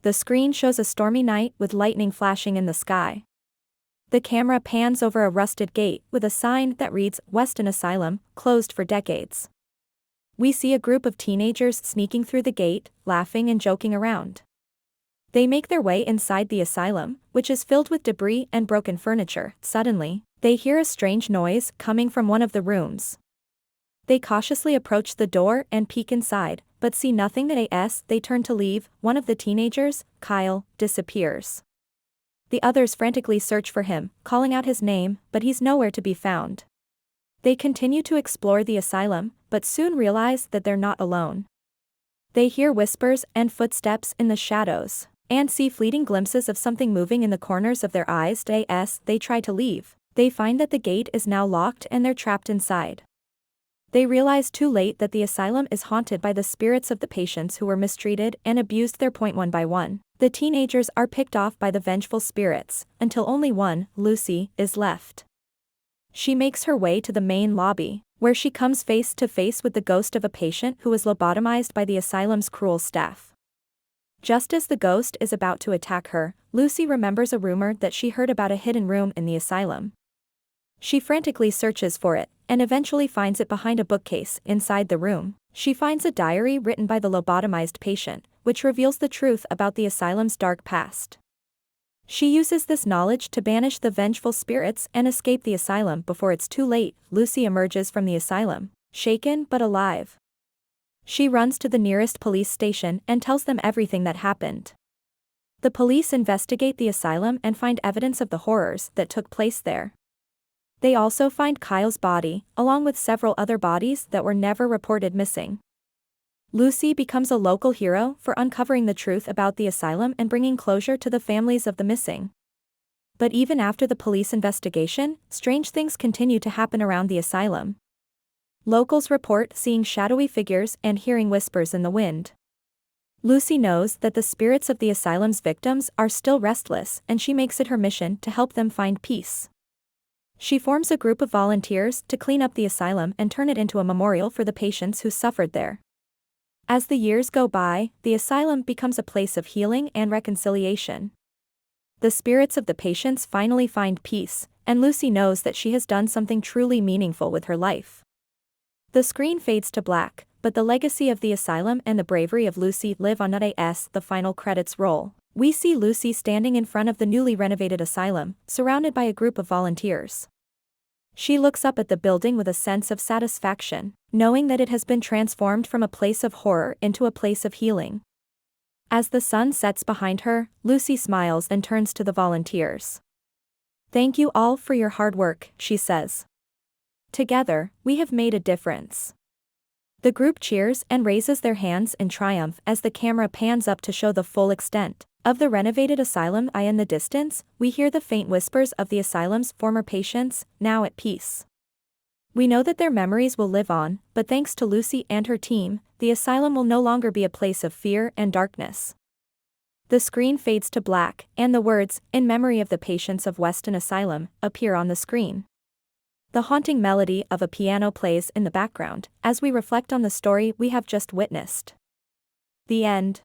The screen shows a stormy night with lightning flashing in the sky. The camera pans over a rusted gate with a sign that reads, Weston Asylum, closed for decades. We see a group of teenagers sneaking through the gate, laughing and joking around. They make their way inside the asylum, which is filled with debris and broken furniture. Suddenly, they hear a strange noise coming from one of the rooms. They cautiously approach the door and peek inside, but see nothing. As they turn to leave, one of the teenagers, Kyle, disappears. The others frantically search for him, calling out his name, but he's nowhere to be found. They continue to explore the asylum, but soon realize that they're not alone. They hear whispers and footsteps in the shadows, and see fleeting glimpses of something moving in the corners of their eyes. As they try to leave, they find that the gate is now locked and they're trapped inside. They realize too late that the asylum is haunted by the spirits of the patients who were mistreated and abused. One by one, the teenagers are picked off by the vengeful spirits, until only one, Lucy, is left. She makes her way to the main lobby, where she comes face to face with the ghost of a patient who was lobotomized by the asylum's cruel staff. Just as the ghost is about to attack her, Lucy remembers a rumor that she heard about a hidden room in the asylum. She frantically searches for it, and eventually finds it behind a bookcase. Inside the room, she finds a diary written by the lobotomized patient, which reveals the truth about the asylum's dark past. She uses this knowledge to banish the vengeful spirits and escape the asylum before it's too late. Lucy emerges from the asylum, shaken but alive. She runs to the nearest police station and tells them everything that happened. The police investigate the asylum and find evidence of the horrors that took place there. They also find Kyle's body, along with several other bodies that were never reported missing. Lucy becomes a local hero for uncovering the truth about the asylum and bringing closure to the families of the missing. But even after the police investigation, strange things continue to happen around the asylum. Locals report seeing shadowy figures and hearing whispers in the wind. Lucy knows that the spirits of the asylum's victims are still restless, and she makes it her mission to help them find peace. She forms a group of volunteers to clean up the asylum and turn it into a memorial for the patients who suffered there. As the years go by, the asylum becomes a place of healing and reconciliation. The spirits of the patients finally find peace, and Lucy knows that she has done something truly meaningful with her life. The screen fades to black, but the legacy of the asylum and the bravery of Lucy live on. As the final credits roll, we see Lucy standing in front of the newly renovated asylum, surrounded by a group of volunteers. She looks up at the building with a sense of satisfaction, knowing that it has been transformed from a place of horror into a place of healing. As the sun sets behind her, Lucy smiles and turns to the volunteers. "Thank you all for your hard work," she says. "Together, we have made a difference." The group cheers and raises their hands in triumph as the camera pans up to show the full extent of the renovated asylum. In the distance, we hear the faint whispers of the asylum's former patients, now at peace. We know that their memories will live on, but thanks to Lucy and her team, the asylum will no longer be a place of fear and darkness. The screen fades to black, and the words, "In memory of the patients of Weston Asylum," appear on the screen. The haunting melody of a piano plays in the background, as we reflect on the story we have just witnessed. The end.